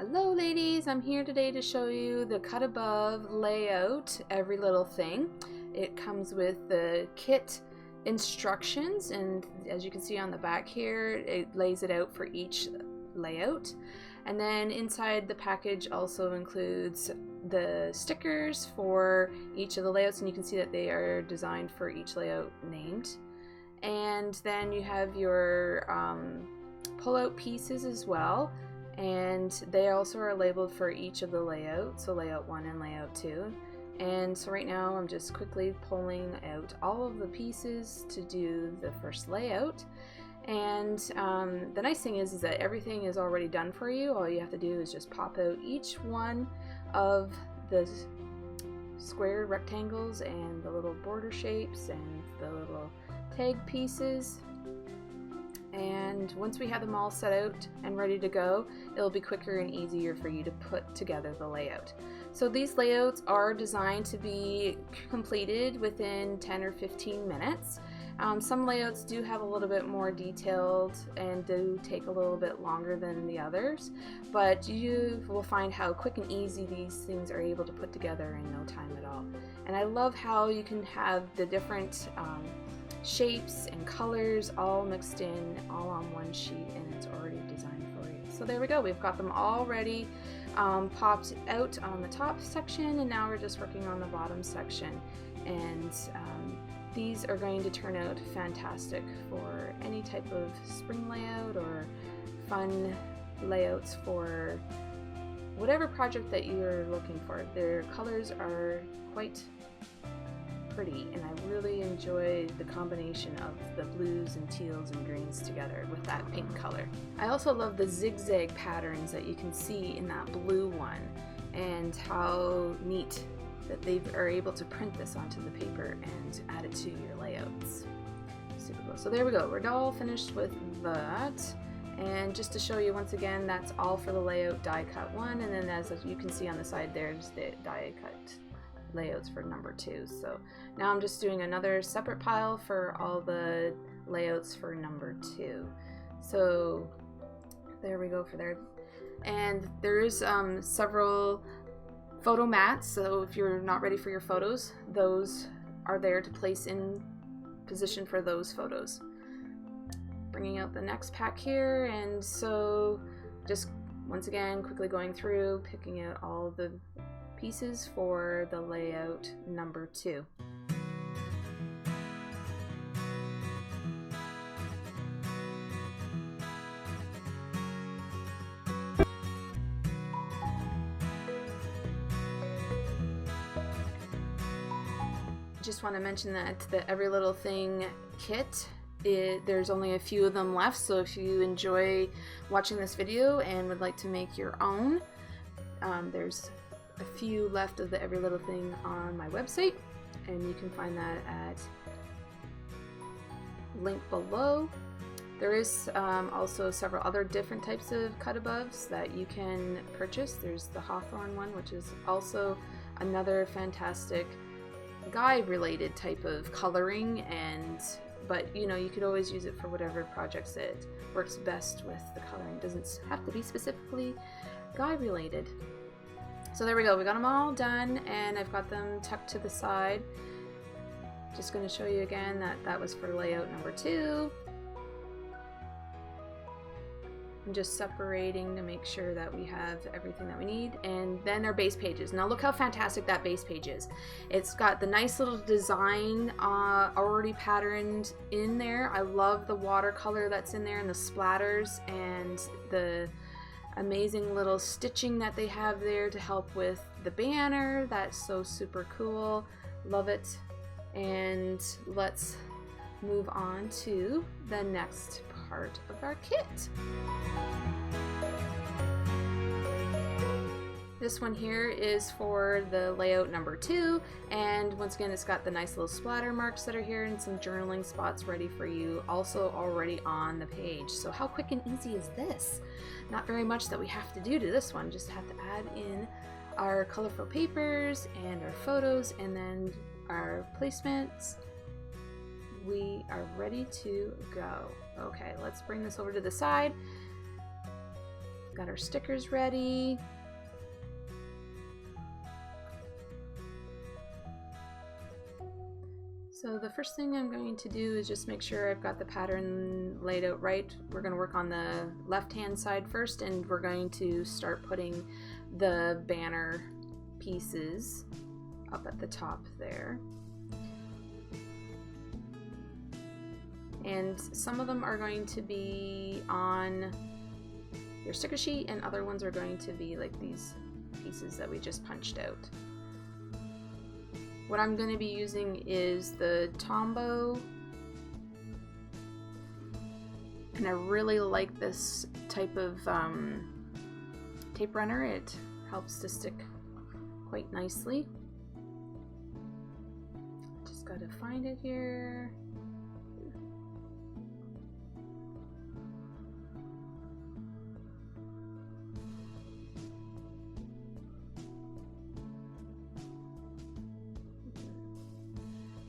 Hello ladies, I'm here today to show you the cut above layout, every little thing. It comes with the kit instructions, and as you can see on the back here, it lays it out for each layout. And then inside the package also includes the stickers for each of the layouts, and you can see that they are designed for each layout named. And then you have your pull-out pieces as well, and they also are labeled for each of the layouts, so layout 1 and layout 2. And so right now I'm just quickly pulling out all of the pieces to do the first layout. And the nice thing is that everything is already done for you. All you have to do is just pop out each one of the square rectangles and the little border shapes and the little tag pieces. And once we have them all set out and ready to go, it'll be quicker and easier for you to put together the layout. So these layouts are designed to be completed within 10 or 15 minutes. Some layouts do have a little bit more detailed and do take a little bit longer than the others, but you will find how quick and easy these things are able to put together in no time at all. And I love how you can have the different shapes and colors all mixed in, all on one sheet, and it's already designed for you. So there we go, we've got them already popped out on the top section, and now we're just working on the bottom section. And these are going to turn out fantastic for any type of spring layout or fun layouts for whatever project that you're looking for. Their colors are quite pretty, and I really enjoy the combination of the blues and teals and greens together with that pink color. I also love the zigzag patterns that you can see in that blue one, and how neat that they are able to print this onto the paper and add it to your layouts. Super cool. So there we go, we're all finished with that. And just to show you once again, that's all for the layout die cut 1, and then as you can see on the side there's the die cut layouts for number 2. So now I'm just doing another separate pile for all the layouts for number 2. So there we go for there. And there is several photo mats, so if you're not ready for your photos, those are there to place in position for those photos. Bringing out the next pack here, and so just once again quickly going through, picking out all the pieces for the layout number 2. Just want to mention that the Every Little Thing kit, there's only a few of them left, so if you enjoy watching this video and would like to make your own, there's a few left of the Every Little Thing on my website, and you can find that at link below. There is also several other different types of cut aboves that you can purchase. There's the Hawthorn one, which is also another fantastic guide related type of coloring, but you know, you could always use it for whatever projects it works best with. The coloring doesn't have to be specifically guide related. So there we go, we got them all done, and I've got them tucked to the side. Just going to show you again that that was for layout number 2. I'm just separating to make sure that we have everything that we need. And then our base pages. Now look how fantastic that base page is. It's got the nice little design already patterned in there. I love the watercolor that's in there and the splatters and the amazing little stitching that they have there to help with the banner. That's so super cool. Love it. And let's move on to the next part of our kit. This one here is for the layout number 2, and once again it's got the nice little splatter marks that are here and some journaling spots ready for you, also already on the page. So how quick and easy is this? Not very much that we have to do to this one, just have to add in our colorful papers and our photos and then our placements. We are ready to go. Okay, let's bring this over to the side. Got our stickers ready. So the first thing I'm going to do is just make sure I've got the pattern laid out right. We're going to work on the left-hand side first, and we're going to start putting the banner pieces up at the top there. And some of them are going to be on your sticker sheet, and other ones are going to be like these pieces that we just punched out. What I'm going to be using is the Tombow, and I really like this type of tape runner. It helps to stick quite nicely. Just got to find it here.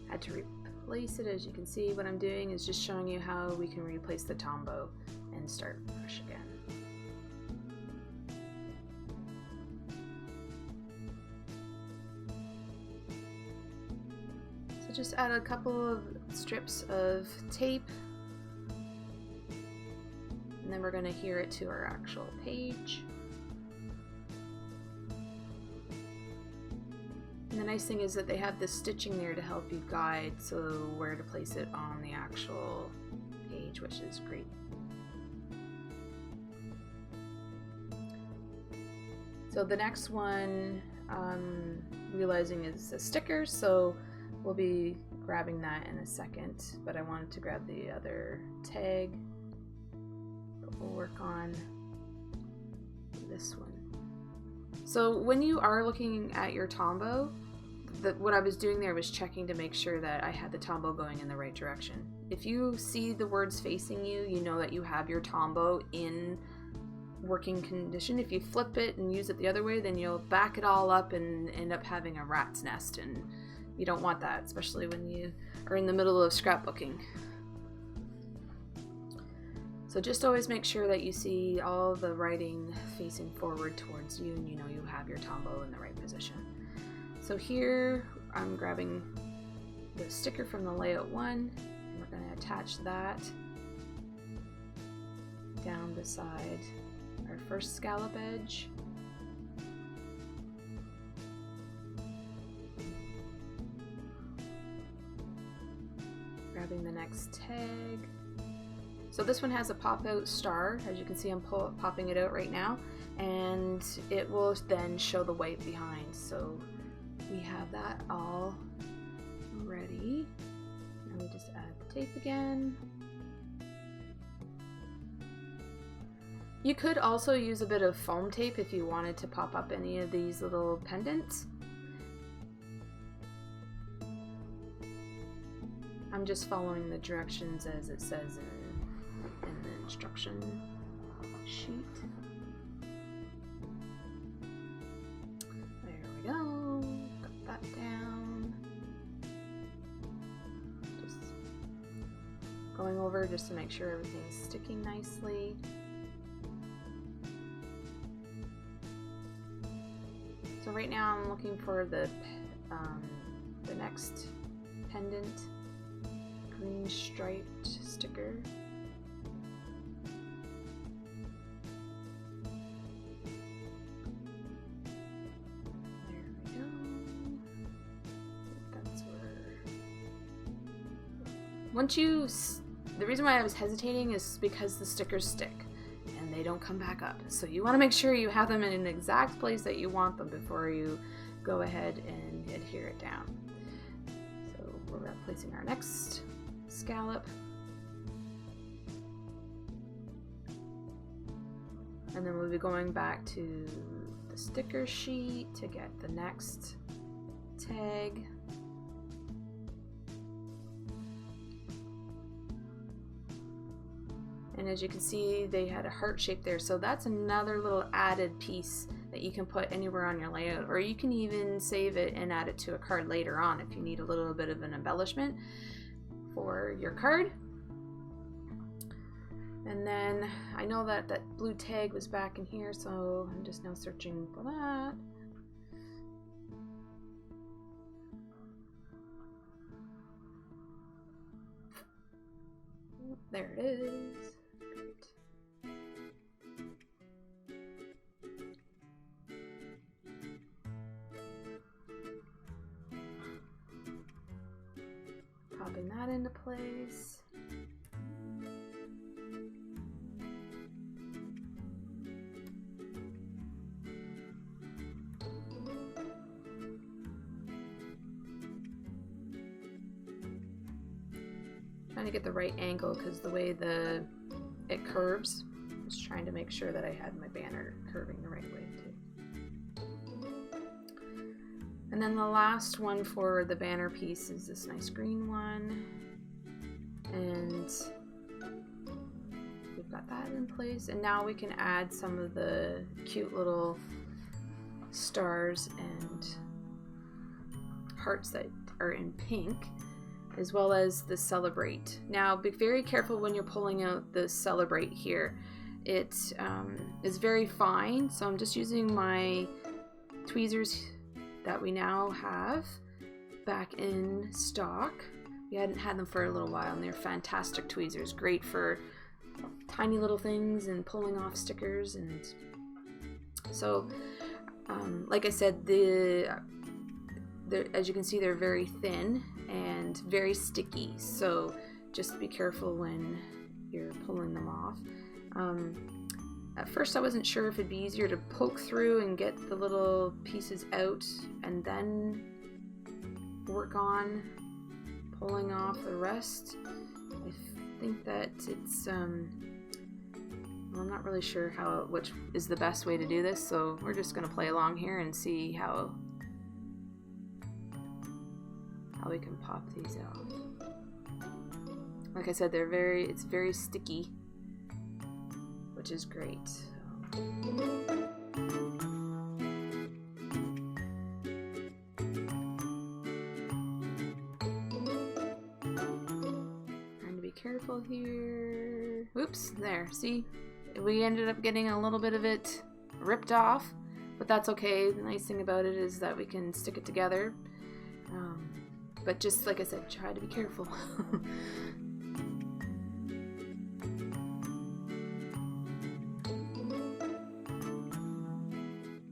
Had to replace it. As you can see, what I'm doing is just showing you how we can replace the Tombow and start fresh again. So just add a couple of strips of tape, and then we're going to adhere it to our actual page. And the nice thing is that they have this stitching there to help you guide so where to place it on the actual page, which is great. So the next one, realizing is the stickers, so we'll be grabbing that in a second, but I wanted to grab the other tag, but we'll work on this one. So when you are looking at your Tombow, what I was doing there was checking to make sure that I had the Tombow going in the right direction. If you see the words facing you, you know that you have your Tombow in working condition. If you flip it and use it the other way, then you'll back it all up and end up having a rat's nest, and you don't want that, especially when you are in the middle of scrapbooking. So just always make sure that you see all the writing facing forward towards you, and you know you have your Tombow in the right position. So here I'm grabbing the sticker from the layout one, and we're going to attach that down beside our first scallop edge. Grabbing the next tag. So this one has a pop-out star. As you can see, I'm popping it out right now, and it will then show the white behind. So we have that all ready. Now we just add the tape again. You could also use a bit of foam tape if you wanted to pop up any of these little pendants. I'm just following the directions as it says in the instruction sheet. There we go. Got that down. Just going over just to make sure everything's sticking nicely. So right now I'm looking for the next pendant, green striped sticker. There we go. That's where. Once you, the reason why I was hesitating is because the stickers stick and they don't come back up. So you want to make sure you have them in an exact place that you want them before you go ahead and adhere it down. So we're placing our next scallop, and then we'll be going back to the sticker sheet to get the next tag. And as you can see, they had a heart shape there, so that's another little added piece that you can put anywhere on your layout, or you can even save it and add it to a card later on if you need a little bit of an embellishment for your card. And then I know that that blue tag was back in here, so I'm just now searching for that. There it is. Great. Popping that into place. Trying to get the right angle because the way it curves, just trying to make sure that I had my banner curving the right way too. And then the last one for the banner piece is this nice green one, and we've got that in place. And now we can add some of the cute little stars and hearts that are in pink, as well as the celebrate. Now be very careful when you're pulling out the celebrate here. It is very fine, so I'm just using my tweezers that we now have back in stock. We hadn't had them for a little while, and they're fantastic tweezers, great for tiny little things and pulling off stickers. And so like I said, as you can see, they're very thin and very sticky, so just be careful when you're pulling them off. At first I wasn't sure if it'd be easier to poke through and get the little pieces out and then work on pulling off the rest. I think that it's well, I'm not really sure which is the best way to do this, so we're just gonna play along here and see how we can pop these out. Like I said, it's very sticky, which is great. Trying to be careful here. Whoops, there, see? We ended up getting a little bit of it ripped off, but that's okay. The nice thing about it is that we can stick it together. But just like I said, try to be careful.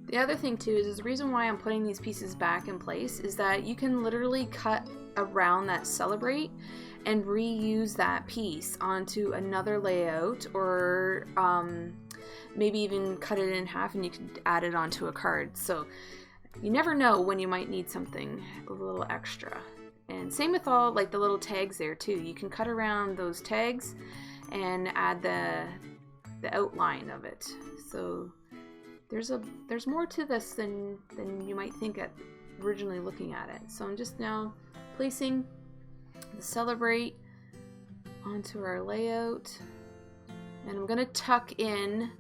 The other thing too is the reason why I'm putting these pieces back in place is that you can literally cut around that celebrate and reuse that piece onto another layout, or maybe even cut it in half and you can add it onto a card. So you never know when you might need something a little extra. And same with all like the little tags there too. You can cut around those tags and add the outline of it. So there's more to this than you might think at originally looking at it. So I'm just now placing the celebrate onto our layout, and I'm gonna tuck in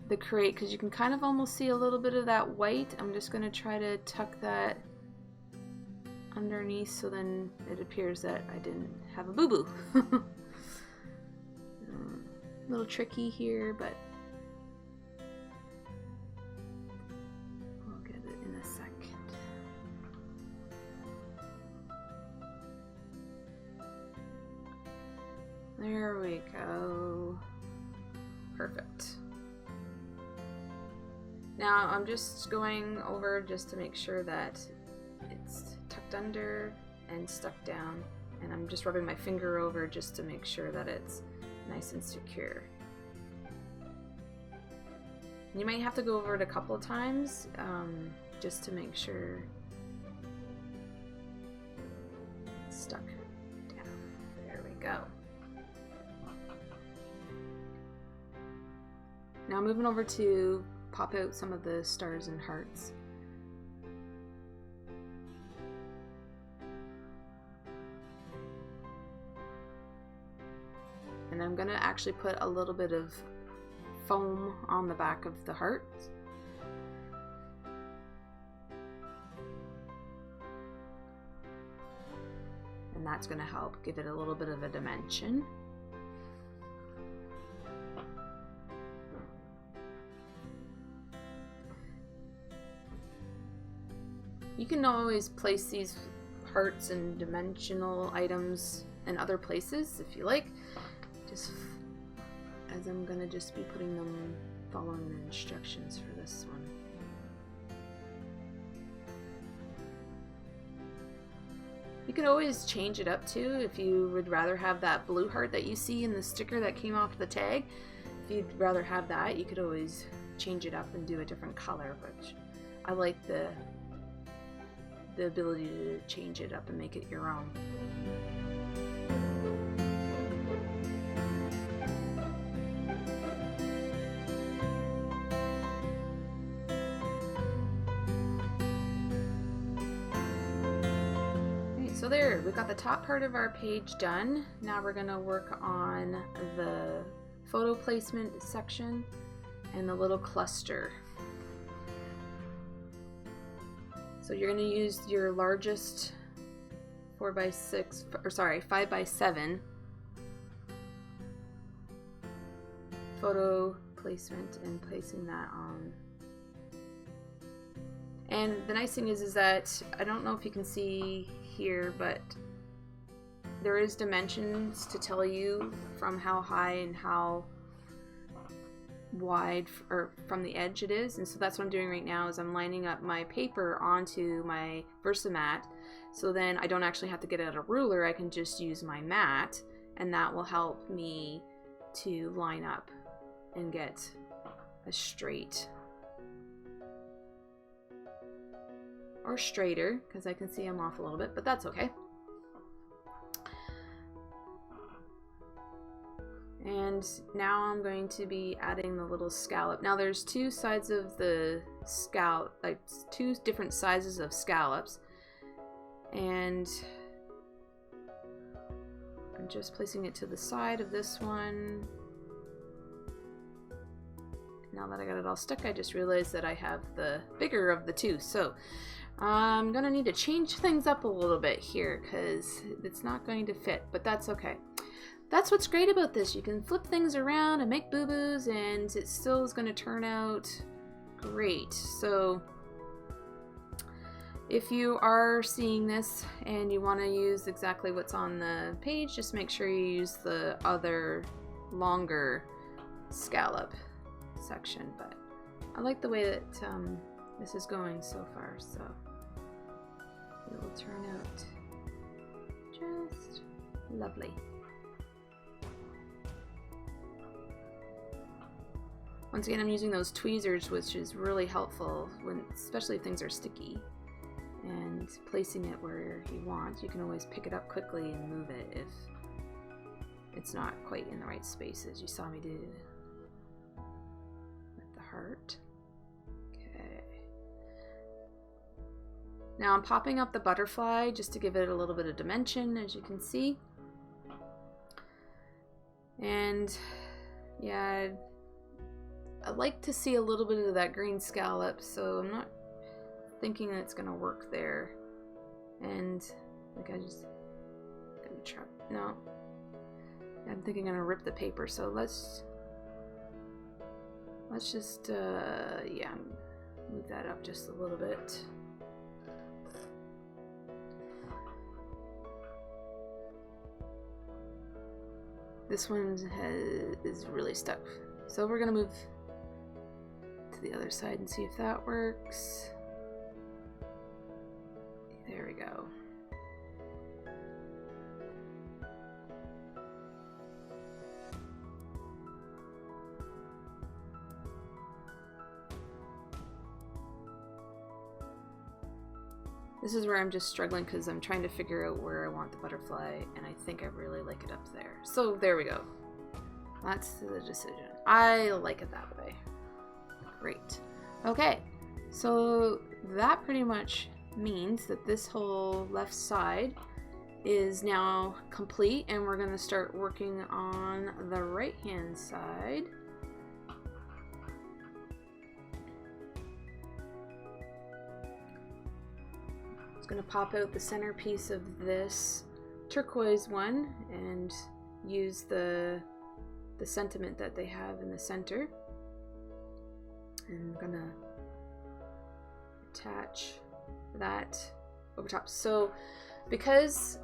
the crate because you can kind of almost see a little bit of that white. I'm just gonna try to tuck that underneath so then it appears that I didn't have a boo-boo. A little tricky here, but we'll get it in a second. There we go. Perfect. Now I'm just going over just to make sure that it's tucked under and stuck down, and I'm just rubbing my finger over just to make sure that it's nice and secure. You might have to go over it a couple of times just to make sure it's stuck down. There we go. Now moving over to pop out some of the stars and hearts. And I'm going to actually put a little bit of foam on the back of the hearts. And that's going to help give it a little bit of a dimension. You can always place these hearts and dimensional items in other places if you like, just as I'm gonna just be putting them, following the instructions for this one. You could always change it up too if you would rather have that blue heart that you see in the sticker that came off the tag. If you'd rather have that, you could always change it up and do a different color, but I like the ability to change it up and make it your own. Okay, so there, we got the top part of our page done. Now we're gonna work on the photo placement section and the little cluster. So you're going to use your largest 4x6, or sorry, 5x7 photo placement and placing that on. And the nice thing is that, I don't know if you can see here, but there is dimensions to tell you from how high and how wide or from the edge it is, and so that's what I'm doing right now is I'm lining up my paper onto my Versamat, so then I don't actually have to get out a ruler. I can just use my mat, and that will help me to line up and get a straight or straighter, because I can see I'm off a little bit, but that's okay. And now I'm going to be adding the little scallop. Now there's two sides of the scallop, like two different sizes of scallops, and I'm just placing it to the side of this one. Now that I got it all stuck, I just realized that I have the bigger of the two, so I'm gonna need to change things up a little bit here because it's not going to fit, but that's okay. That's what's great about this. You can flip things around and make boo-boos, and it still is going to turn out great. So if you are seeing this and you want to use exactly what's on the page, just make sure you use the other longer scallop section. But I like the way that this is going so far, so it will turn out just lovely. Once again, I'm using those tweezers, which is really helpful when, especially if things are sticky, and placing it where you want. You can always pick it up quickly and move it if it's not quite in the right spaces. You saw me do with the heart. Okay. Now I'm popping up the butterfly just to give it a little bit of dimension, as you can see. And yeah, I like to see a little bit of that green scallop, so I'm not thinking that it's gonna work there. And like I'm thinking I'm gonna rip the paper, so let's just yeah, move that up just a little bit. This one is really stuck, so we're gonna move to the other side and see if that works. There we go. This is where I'm just struggling because I'm trying to figure out where I want the butterfly, and I think I really like it up there. So there we go. That's the decision. I like it that way. Great. Okay, so that pretty much means that this whole left side is now complete, and we're going to start working on the right hand side. It's going to pop out the centerpiece of this turquoise one and use the sentiment that they have in the center. And I'm gonna attach that over top. So because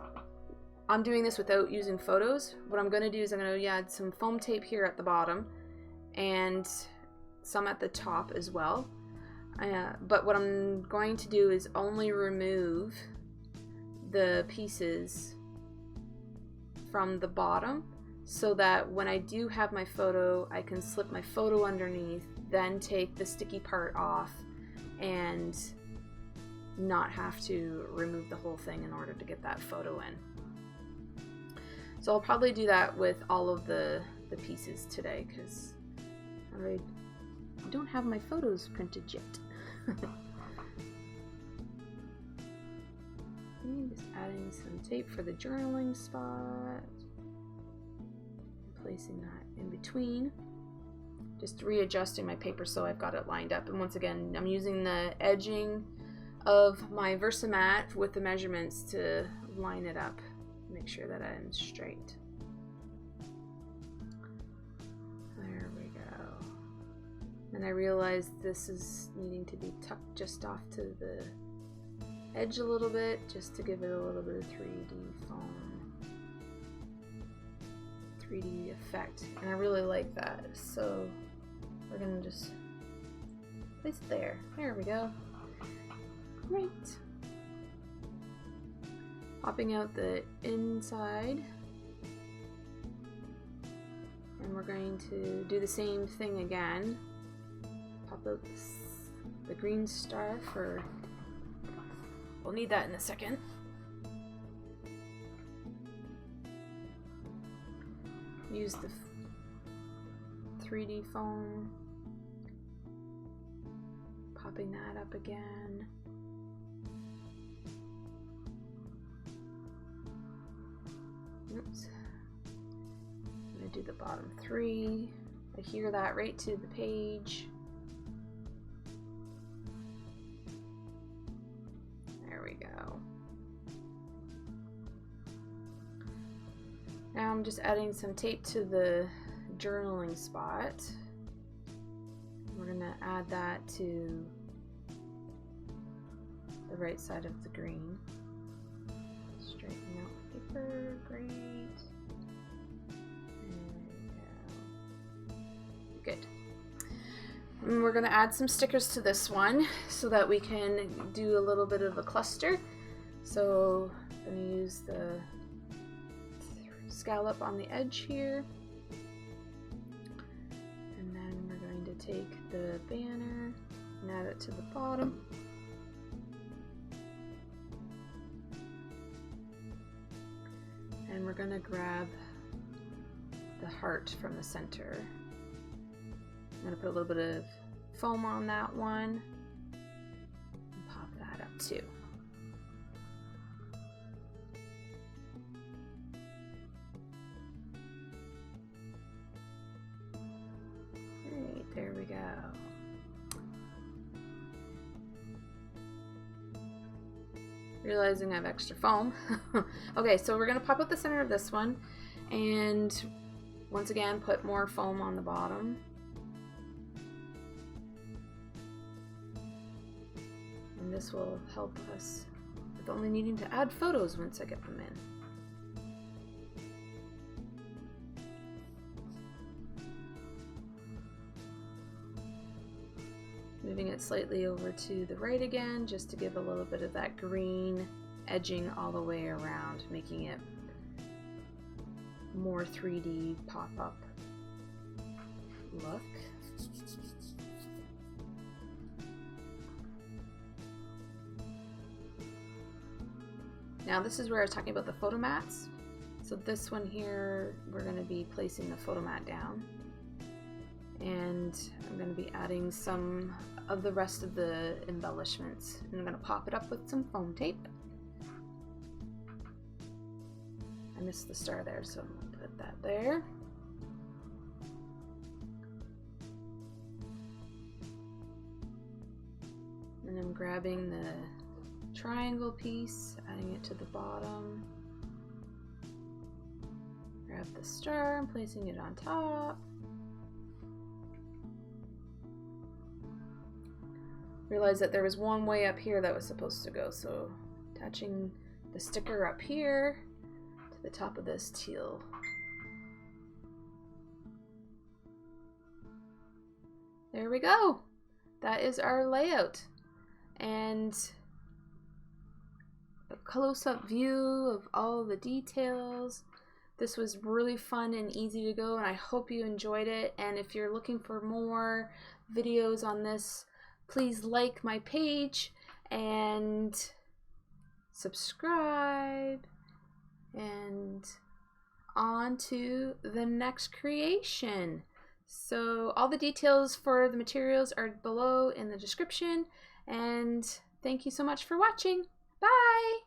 I'm doing this without using photos, what I'm going to do is I'm going to add some foam tape here at the bottom and some at the top as well. But what I'm going to do is only remove the pieces from the bottom so that when I do have my photo, I can slip my photo underneath, then take the sticky part off and not have to remove the whole thing in order to get that photo in. So I'll probably do that with all of the pieces today because I don't have my photos printed yet. Just adding some tape for the journaling spot, placing that in between, just readjusting my paper so I've got it lined up. And once again, I'm using the edging of my Versamat with the measurements to line it up, make sure that I'm straight. There we go. And I realized this is needing to be tucked just off to the edge a little bit, just to give it a little bit of 3D foam, 3D effect. And I really like that. So we're gonna just place it there. There we go. Great. Popping out the inside. And we're going to do the same thing again. Pop out the green star for, we'll need that in a second. Use the 3D foam. Popping that up again. Oops. I'm going to do the bottom 3. Adhere that right to the page. There we go. Now I'm just adding some tape to the journaling spot. We're going to add that to the right side of the green. Straighten out the paper, great. There we go. Good. And we're going to add some stickers to this one so that we can do a little bit of a cluster. So I'm going to use the scallop on the edge here. And then we're going to take the banner and add it to the bottom. And we're going to grab the heart from the center. I'm going to put a little bit of foam on that one and pop that up too. Great, there we go. Realizing I have extra foam. Okay, so we're going to pop out the center of this one and once again put more foam on the bottom. And this will help us with only needing to add photos once I get them in. Moving it slightly over to the right again, just to give a little bit of that green edging all the way around, making it more 3D pop-up look. Now this is where I was talking about the photo mats. So this one here, we're going to be placing the photo mat down. And I'm going to be adding some of the rest of the embellishments. And I'm going to pop it up with some foam tape. I missed the star there, so I'm going to put that there. And I'm grabbing the triangle piece, adding it to the bottom. Grab the star and placing it on top. realized that there was one way up here that was supposed to go, so attaching the sticker up here to the top of this teal. There we go. That is our layout. And a close-up view of all the details. This was really fun and easy to go, and I hope you enjoyed it. And if you're looking for more videos on this, please like my page and subscribe, and on to the next creation. So all the details for the materials are below in the description, and thank you so much for watching. Bye!